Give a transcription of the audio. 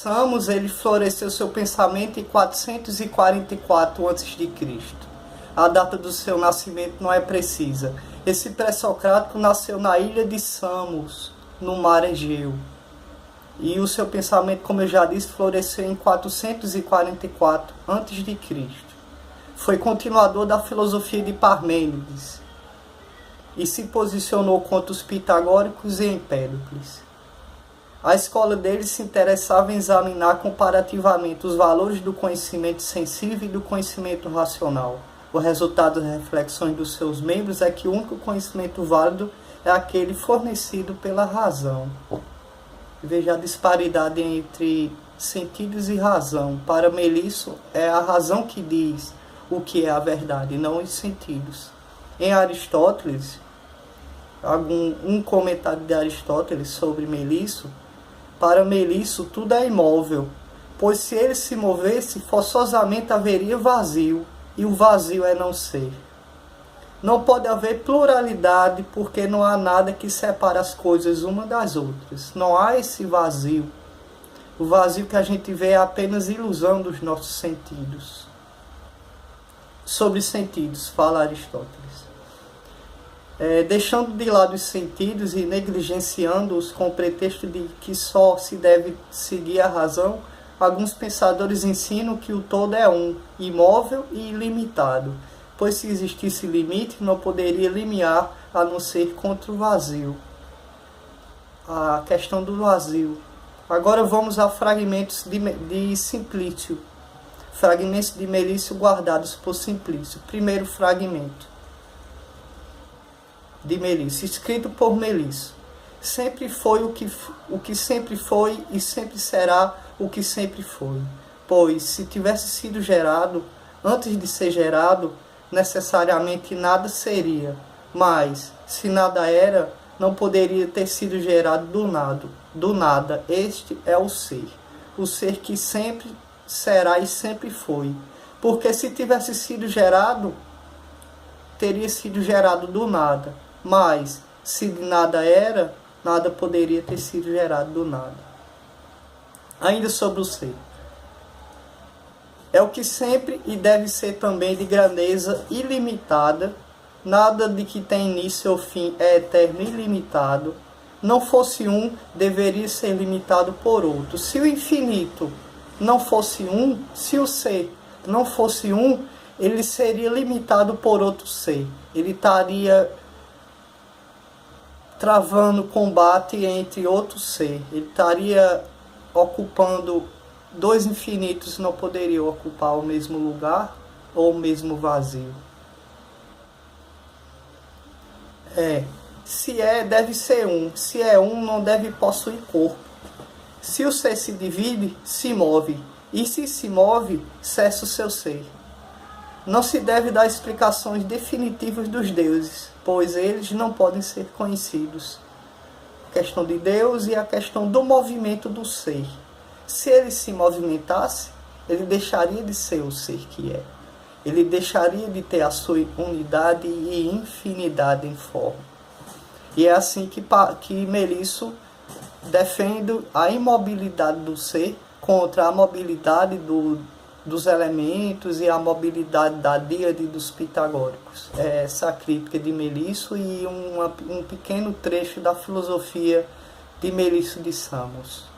Samos, ele floresceu seu pensamento em 444 a.C. A data do seu nascimento não é precisa. Esse pré-socrático nasceu na ilha de Samos, no mar Egeu. E o seu pensamento, como eu já disse, floresceu em 444 a.C. Foi continuador da filosofia de Parmênides e se posicionou contra os pitagóricos e Empédocles. A escola dele se interessava em examinar comparativamente os valores do conhecimento sensível e do conhecimento racional. O resultado das reflexões dos seus membros é que o único conhecimento válido é aquele fornecido pela razão. Veja a disparidade entre sentidos e razão. Para Melisso, é a razão que diz o que é a verdade, não os sentidos. Em Aristóteles, um comentário de Aristóteles sobre Melisso, para Melisso tudo é imóvel, pois se ele se movesse, forçosamente haveria vazio, e o vazio é não ser. Não pode haver pluralidade, porque não há nada que separe as coisas uma das outras. Não há esse vazio. O vazio que a gente vê é apenas ilusão dos nossos sentidos. Sobre sentidos, fala Aristóteles. Deixando de lado os sentidos e negligenciando-os com o pretexto de que só se deve seguir a razão, alguns pensadores ensinam que o todo é um, imóvel e ilimitado, pois se existisse limite, não poderia limiar a não ser contra o vazio. A questão do vazio. Agora vamos a fragmentos de Simplício. Fragmentos de Melício guardados por Simplício. Primeiro fragmento de Melício, escrito por Melício. Sempre foi o que sempre foi e sempre será o que sempre foi. Pois, se tivesse sido gerado, antes de ser gerado, necessariamente nada seria. Mas, se nada era, não poderia ter sido gerado do nada. Este é o ser que sempre será e sempre foi. Porque se tivesse sido gerado, teria sido gerado do nada. Mas, se de nada era, nada poderia ter sido gerado do nada. Ainda sobre o ser. É o que sempre e deve ser também de grandeza ilimitada. Nada de que tem início ou fim é eterno e ilimitado. Não fosse um, deveria ser limitado por outro. Se o infinito não fosse um, se o ser não fosse um, ele seria limitado por outro ser. Ele estaria travando combate entre outro ser. Ele estaria ocupando dois infinitos, não poderiam ocupar o mesmo lugar ou o mesmo vazio. Se deve ser um. Se é um, não deve possuir corpo. Se o ser se divide, se move. E se se move, cessa o seu ser. Não se deve dar explicações definitivas dos deuses, pois eles não podem ser conhecidos. A questão de Deus e a questão do movimento do ser. Se ele se movimentasse, ele deixaria de ser o ser que é. Ele deixaria de ter a sua unidade e infinidade em forma. E é assim que Melisso defende a imobilidade do ser contra a mobilidade dos elementos e a mobilidade da díade dos pitagóricos. É essa a crítica de Melisso e um pequeno trecho da filosofia de Melisso de Samos.